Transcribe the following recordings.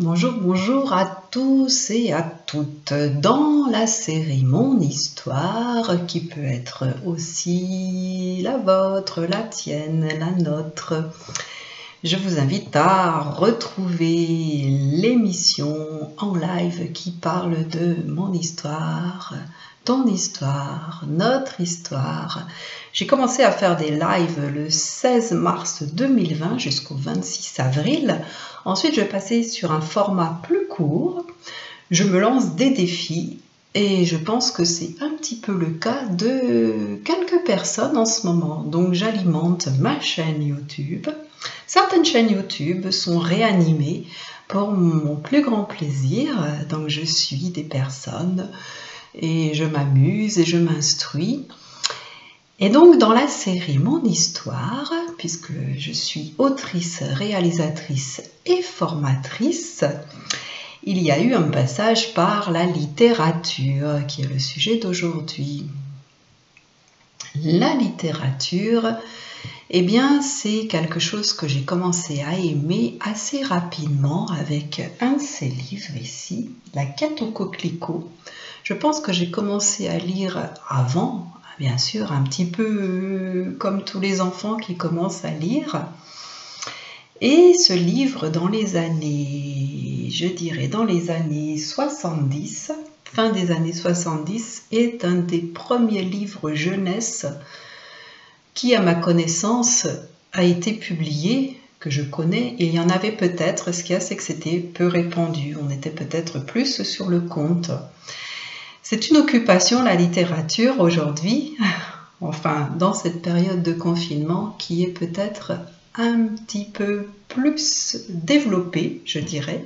Bonjour, bonjour à tous et à toutes. Dans la série Mon Histoire, qui peut être aussi la vôtre, la tienne, la nôtre, je vous invite à retrouver l'émission en live qui parle de mon histoire, ton histoire, notre histoire. J'ai commencé à faire des lives le 16 mars 2020 jusqu'au 26 avril. Ensuite, je vais passer sur un format plus court. Je me lance des défis et je pense que c'est un petit peu le cas de quelques personnes en ce moment. Donc, j'alimente ma chaîne YouTube. Certaines chaînes YouTube sont réanimées pour mon plus grand plaisir. Donc, je suis des personnes et je m'amuse et je m'instruis. Et donc dans la série Mon Histoire, puisque je suis autrice, réalisatrice et formatrice, il y a eu un passage par la littérature qui est le sujet d'aujourd'hui. La littérature, eh bien c'est quelque chose que j'ai commencé à aimer assez rapidement avec un de ces livres ici, La Quête au coquelicot. Je pense que j'ai commencé à lire avant, bien sûr, un petit peu comme tous les enfants qui commencent à lire. Et ce livre, dans les années, je dirais dans les années 70, fin des années 70, est un des premiers livres jeunesse qui, à ma connaissance, a été publié, que je connais. Et il y en avait peut-être, ce qu'il y a, c'est que c'était peu répandu. On était peut-être plus sur le compte. C'est une occupation, la littérature, aujourd'hui, enfin dans cette période de confinement, qui est peut-être un petit peu plus développée, je dirais.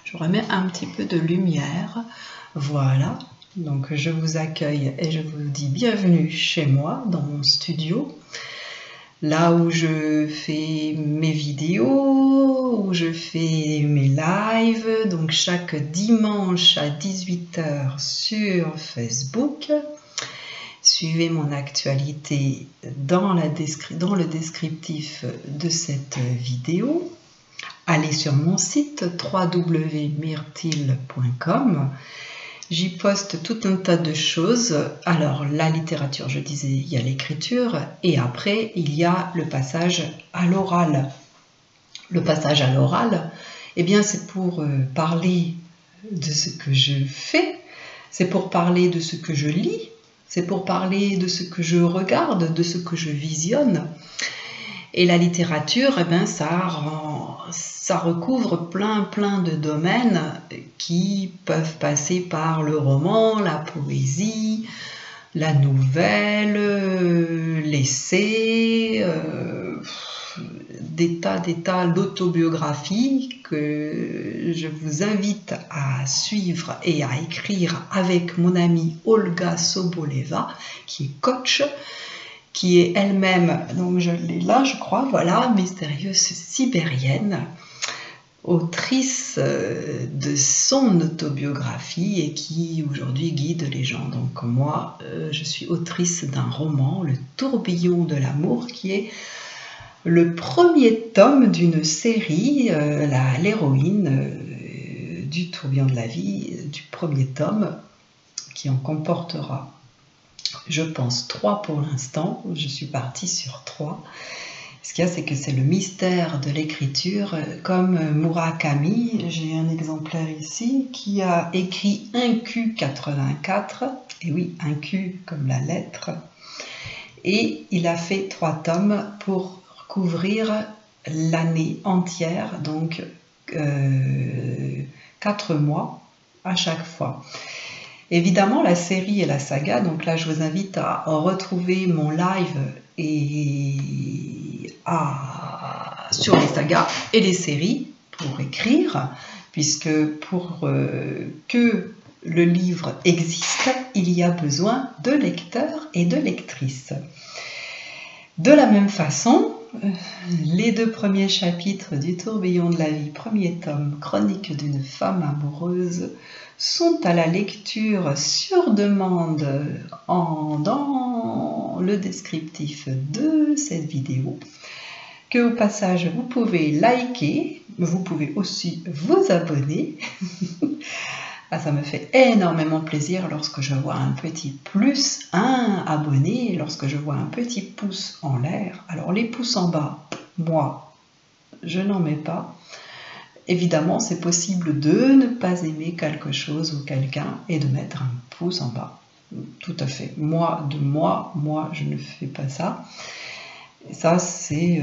Je remets un petit peu de lumière. Voilà, donc je vous accueille et je vous dis bienvenue chez moi, dans mon studio. Là où je fais mes vidéos, où je fais mes lives, donc chaque dimanche à 18 h sur Facebook. Suivez mon actualité dans le descriptif de cette vidéo. Allez sur mon site www.myrtille.com. J'y poste tout un tas de choses. Alors, la littérature, je disais, il y a l'écriture et après, il y a le passage à l'oral. Le passage à l'oral, eh bien, c'est pour parler de ce que je fais, c'est pour parler de ce que je lis, c'est pour parler de ce que je regarde, de ce que je visionne. Et la littérature, eh bien, ça recouvre plein de domaines qui peuvent passer par le roman, la poésie, la nouvelle, l'essai, des tas, l'autobiographie que je vous invite à suivre et à écrire avec mon amie Olga Soboleva, qui est coach, qui est elle-même, donc je l'ai là je crois, voilà, mystérieuse sibérienne, autrice de son autobiographie et qui aujourd'hui guide les gens. Donc moi, je suis autrice d'un roman, Le Tourbillon de l'amour, qui est le premier tome d'une série, l'héroïne du tourbillon de la vie, du premier tome, qui en comportera, je pense, 3 pour l'instant. Je suis partie sur 3. Ce qu'il y a, c'est que c'est le mystère de l'écriture, comme Murakami. J'ai un exemplaire ici qui a écrit 1Q84, et oui, 1Q comme la lettre, et il a fait 3 tomes pour couvrir l'année entière, donc 4 mois à chaque fois. Évidemment, la série et la saga, donc là je vous invite à retrouver mon live sur les sagas et les séries pour écrire, puisque pour que le livre existe, il y a besoin de lecteurs et de lectrices. De la même façon, les 2 premiers chapitres du Tourbillon de la vie, premier tome, Chronique d'une femme amoureuse, sont à la lecture sur demande dans le descriptif de cette vidéo, qu'au passage, vous pouvez liker, vous pouvez aussi vous abonner. Ah, ça me fait énormément plaisir lorsque je vois un petit plus, un abonné, lorsque je vois un petit pouce en l'air. Alors les pouces en bas, moi, je n'en mets pas. Évidemment, c'est possible de ne pas aimer quelque chose ou quelqu'un et de mettre un pouce en bas. Tout à fait. Moi, je ne fais pas ça. Et ça, c'est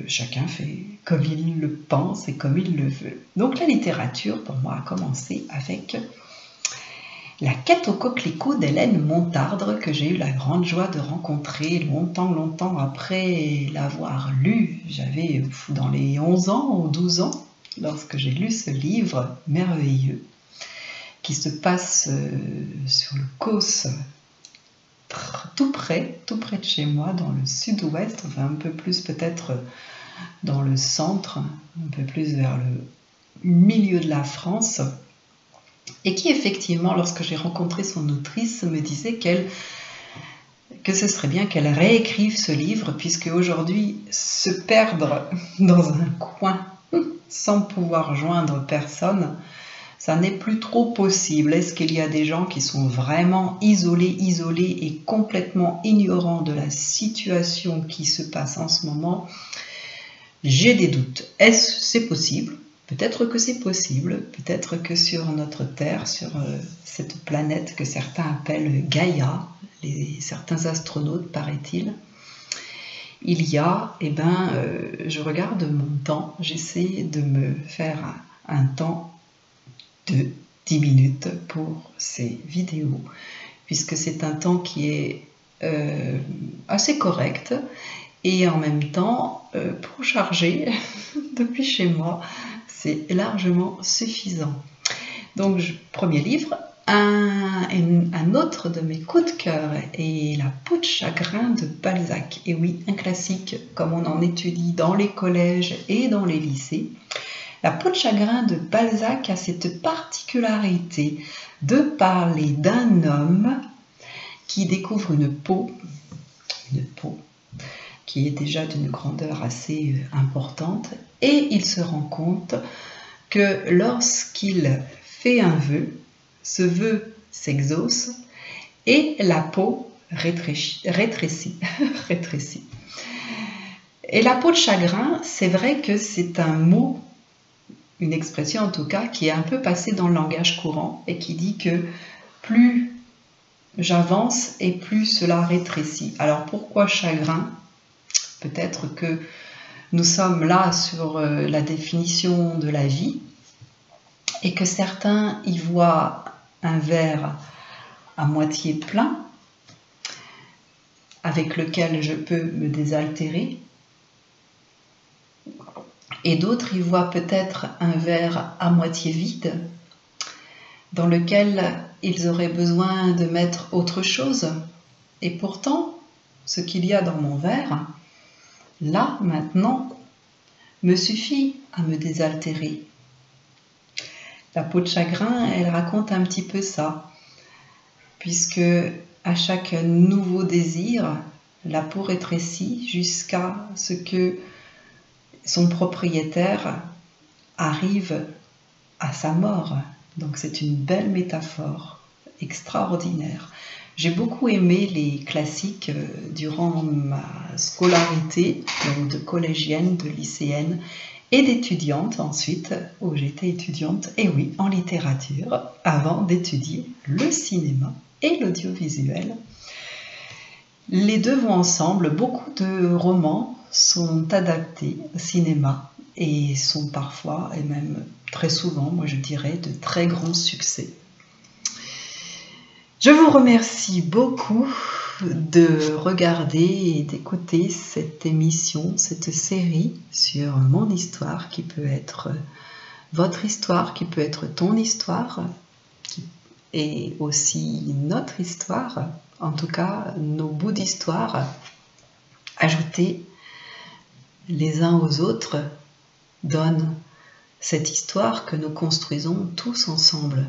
chacun fait comme il le pense et comme il le veut. Donc la littérature, pour moi, a commencé avec La quête au coquelicot d'Hélène Montardre, que j'ai eu la grande joie de rencontrer longtemps après l'avoir lu. J'avais dans les 11 ans ou 12 ans, lorsque j'ai lu ce livre merveilleux, qui se passe sur le Causse, tout près de chez moi, dans le sud-ouest, enfin un peu plus peut-être dans le centre, un peu plus vers le milieu de la France, et qui effectivement, lorsque j'ai rencontré son autrice, me disait que ce serait bien qu'elle réécrive ce livre, puisque aujourd'hui, se perdre dans un coin sans pouvoir joindre personne, ça n'est plus trop possible. Est-ce qu'il y a des gens qui sont vraiment isolés et complètement ignorants de la situation qui se passe en ce moment? J'ai des doutes. Est-ce que c'est possible? Peut-être que c'est possible. Peut-être que sur notre Terre, sur cette planète que certains appellent Gaïa, certains astronautes, paraît-il, il y a, je regarde mon temps, j'essaie de me faire un temps de 10 minutes pour ces vidéos, puisque c'est un temps qui est assez correct, et en même temps, pour charger depuis chez moi, c'est largement suffisant. Donc, premier livre. Un autre de mes coups de cœur est La peau de chagrin de Balzac. Et oui, un classique comme on en étudie dans les collèges et dans les lycées. La peau de chagrin de Balzac a cette particularité de parler d'un homme qui découvre une peau qui est déjà d'une grandeur assez importante, et il se rend compte que lorsqu'il fait un vœu, ce vœu s'exauce et la peau rétrécit. Et la peau de chagrin, c'est vrai que c'est un mot, une expression en tout cas, qui est un peu passée dans le langage courant et qui dit que plus j'avance et plus cela rétrécit. Alors pourquoi chagrin? Peut-être que nous sommes là sur la définition de la vie et que certains y voient un verre à moitié plein avec lequel je peux me désaltérer, et d'autres y voient peut-être un verre à moitié vide dans lequel ils auraient besoin de mettre autre chose. Et pourtant, ce qu'il y a dans mon verre, là, maintenant, me suffit à me désaltérer. La peau de chagrin, elle raconte un petit peu ça, puisque à chaque nouveau désir, la peau rétrécit jusqu'à ce que son propriétaire arrive à sa mort. Donc c'est une belle métaphore, extraordinaire. J'ai beaucoup aimé les classiques durant ma scolarité, donc de collégienne, de lycéenne et d'étudiante ensuite, où j'étais étudiante, et oui, en littérature, avant d'étudier le cinéma et l'audiovisuel. Les deux vont ensemble. Beaucoup de romans sont adaptés au cinéma et sont parfois, et même très souvent, moi je dirais, de très grands succès. Je vous remercie beaucoup de regarder et d'écouter cette émission, cette série sur mon histoire qui peut être votre histoire, qui peut être ton histoire, et aussi notre histoire, en tout cas nos bouts d'histoire ajoutés les uns aux autres donnent cette histoire que nous construisons tous ensemble.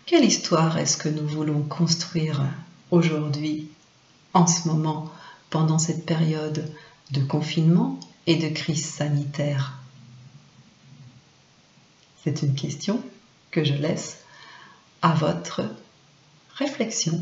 Quelle histoire est-ce que nous voulons construire aujourd'hui, en ce moment, pendant cette période de confinement et de crise sanitaire? C'est une question que je laisse à votre réflexion.